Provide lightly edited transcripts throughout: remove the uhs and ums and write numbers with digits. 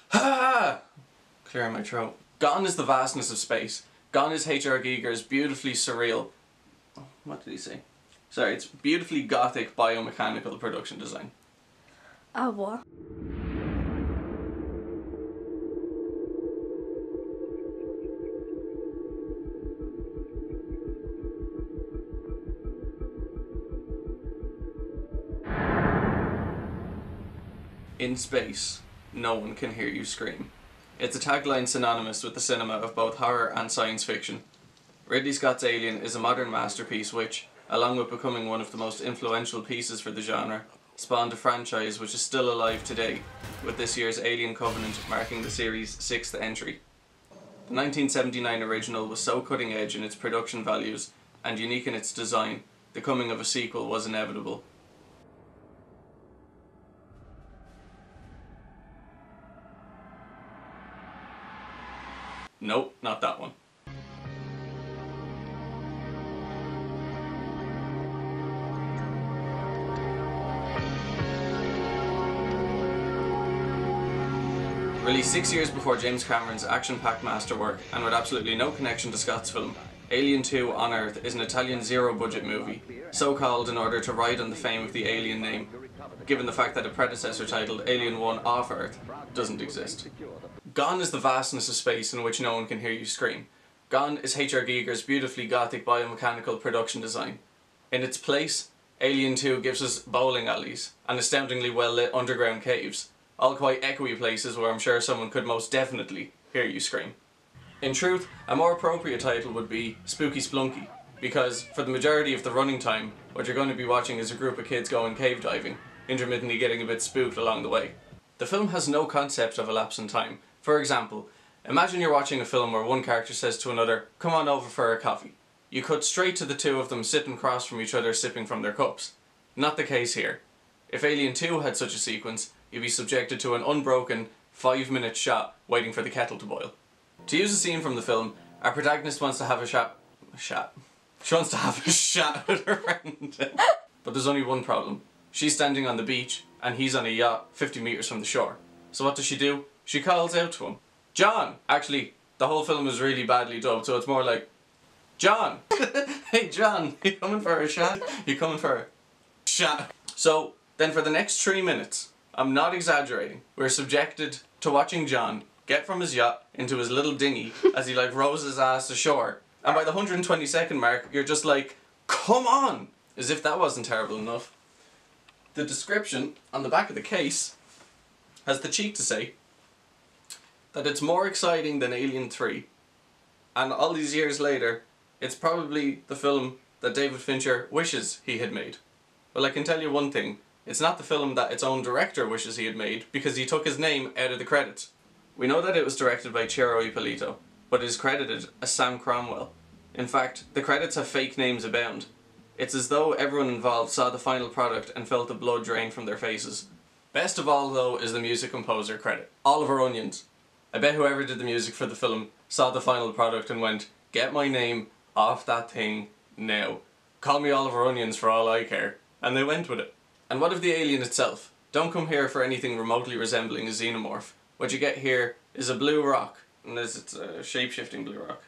Ha! Clearing my throat. Gone is the vastness of space. Gone is H.R. Giger's beautifully surreal... What did he say? Sorry, it's beautifully gothic biomechanical production design. What? In space, no one can hear you scream. It's a tagline synonymous with the cinema of both horror and science fiction. Ridley Scott's Alien is a modern masterpiece which, along with becoming one of the most influential pieces for the genre, spawned a franchise which is still alive today, with this year's Alien Covenant marking the series' 6th entry. The 1979 original was so cutting edge in its production values and unique in its design, the coming of a sequel was inevitable. Nope, not that one. Released 6 years before James Cameron's action-packed masterwork, and with absolutely no connection to Scott's film, Alien 2 on Earth is an Italian zero-budget movie, so called in order to ride on the fame of the Alien name, given the fact that a predecessor titled Alien 1 Off Earth doesn't exist. Gone is the vastness of space in which no one can hear you scream. Gone is H.R. Giger's beautifully gothic biomechanical production design. In its place, Alien 2 gives us bowling alleys and astoundingly well-lit underground caves, all quite echoey places where I'm sure someone could most definitely hear you scream. In truth, a more appropriate title would be Spooky Splunky, because for the majority of the running time, what you're going to be watching is a group of kids going cave diving, intermittently getting a bit spooked along the way. The film has no concept of a lapse in time. For example, imagine you're watching a film where one character says to another, "Come on over for a coffee." You cut straight to the two of them sitting across from each other sipping from their cups. Not the case here. If Alien 2 had such a sequence, you'd be subjected to an unbroken 5-minute shot waiting for the kettle to boil. To use a scene from the film, our protagonist wants to have She wants to have a chat with her friend. But there's only one problem. She's standing on the beach and he's on a yacht 50 metres from the shore. So what does she do? She calls out to him. "John!" Actually, the whole film is really badly dubbed, so it's more like, "John! Hey John, you coming for a shot? You coming for a shot?" So, then for the next 3 minutes, I'm not exaggerating, we're subjected to watching John get from his yacht into his little dinghy as he rows his ass ashore. And by the 120-second mark, you're just like, come on! As if that wasn't terrible enough. The description on the back of the case has the cheek to say that it's more exciting than Alien 3. And all these years later, it's probably the film that David Fincher wishes he had made. Well, I can tell you one thing. It's not the film that its own director wishes he had made, because he took his name out of the credits. We know that it was directed by Ciro Ippolito, but is credited as Sam Cromwell. In fact, the credits have fake names abound. It's as though everyone involved saw the final product and felt the blood drain from their faces. Best of all, though, is the music composer credit. Oliver Onions. I bet whoever did the music for the film saw the final product and went, "Get my name off that thing now. Call me Oliver Onions for all I care." And they went with it. And what of the alien itself? Don't come here for anything remotely resembling a xenomorph. What you get here is a blue rock. And it's a shape-shifting blue rock.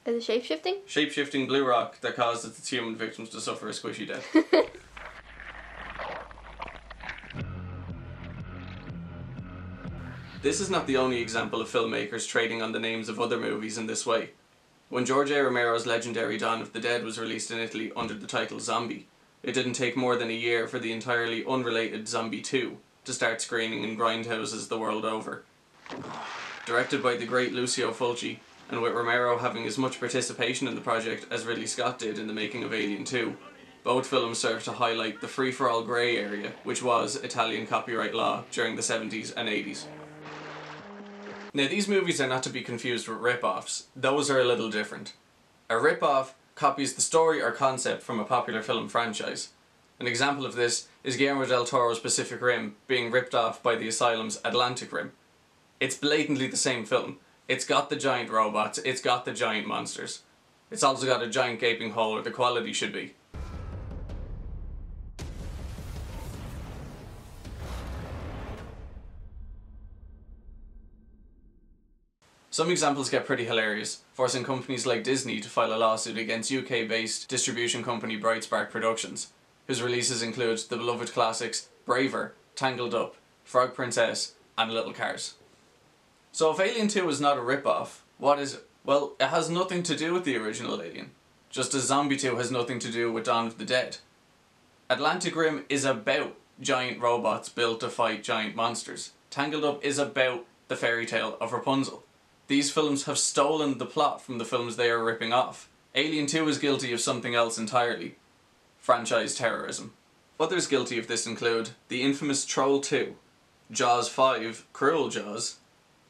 Is it shape-shifting? Shape-shifting blue rock that causes its human victims to suffer a squishy death. This is not the only example of filmmakers trading on the names of other movies in this way. When George A. Romero's legendary Dawn of the Dead was released in Italy under the title Zombi, it didn't take more than a year for the entirely unrelated Zombie 2 to start screening in grindhouses the world over. Directed by the great Lucio Fulci, and with Romero having as much participation in the project as Ridley Scott did in the making of Alien 2, both films serve to highlight the free-for-all grey area which was Italian copyright law during the 70s and 80s. Now, these movies are not to be confused with rip-offs. Those are a little different. A rip-off copies the story or concept from a popular film franchise. An example of this is Guillermo del Toro's Pacific Rim being ripped off by the Asylum's Atlantic Rim. It's blatantly the same film. It's got the giant robots, it's got the giant monsters. It's also got a giant gaping hole where the quality should be. Some examples get pretty hilarious, forcing companies like Disney to file a lawsuit against UK-based distribution company Brightspark Productions, whose releases include the beloved classics Braver, Tangled Up, Frog Princess, and Little Cars. So if Alien 2 is not a rip-off, what is it? Well, it has nothing to do with the original Alien, just as Zombie 2 has nothing to do with Dawn of the Dead. Atlantic Rim is about giant robots built to fight giant monsters. Tangled Up is about the fairy tale of Rapunzel. These films have stolen the plot from the films they are ripping off. Alien 2 is guilty of something else entirely. Franchise terrorism. Others guilty of this include the infamous Troll 2, Jaws 5, Cruel Jaws,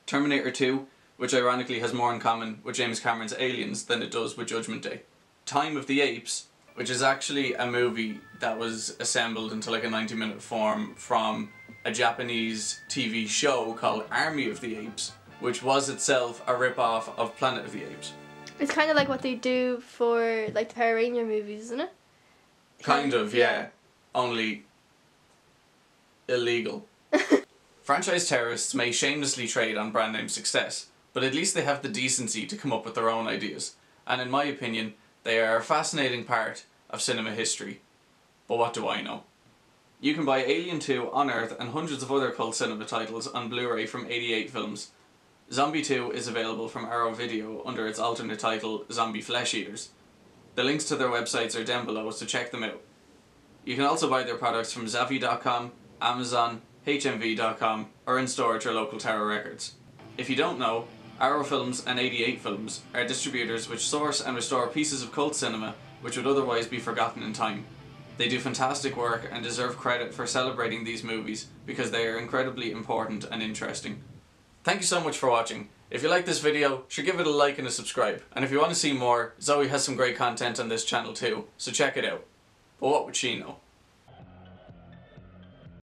Terminator 2, which ironically has more in common with James Cameron's Aliens than it does with Judgment Day, Time of the Apes, which is actually a movie that was assembled into like a 90-minute form from a Japanese TV show called Army of the Apes, which was itself a rip-off of Planet of the Apes. It's kind of like what they do for like the Power Ranger movies, isn't it? Kind of, yeah. Only illegal. Franchise terrorists may shamelessly trade on brand name success, but at least they have the decency to come up with their own ideas. And in my opinion, they are a fascinating part of cinema history. But what do I know? You can buy Alien 2, On Earth, and hundreds of other cult cinema titles on Blu-ray from 88 Films. Zombie 2 is available from Arrow Video under its alternate title, Zombie Flesh Eaters. The links to their websites are down below, so check them out. You can also buy their products from Zavvi.com, Amazon, HMV.com, or in store at your local Tower Records. If you don't know, Arrow Films and 88 Films are distributors which source and restore pieces of cult cinema which would otherwise be forgotten in time. They do fantastic work and deserve credit for celebrating these movies because they are incredibly important and interesting. Thank you so much for watching. If you like this video, sure give it a like and a subscribe. And if you want to see more, Zoe has some great content on this channel too, so check it out. But what would she know?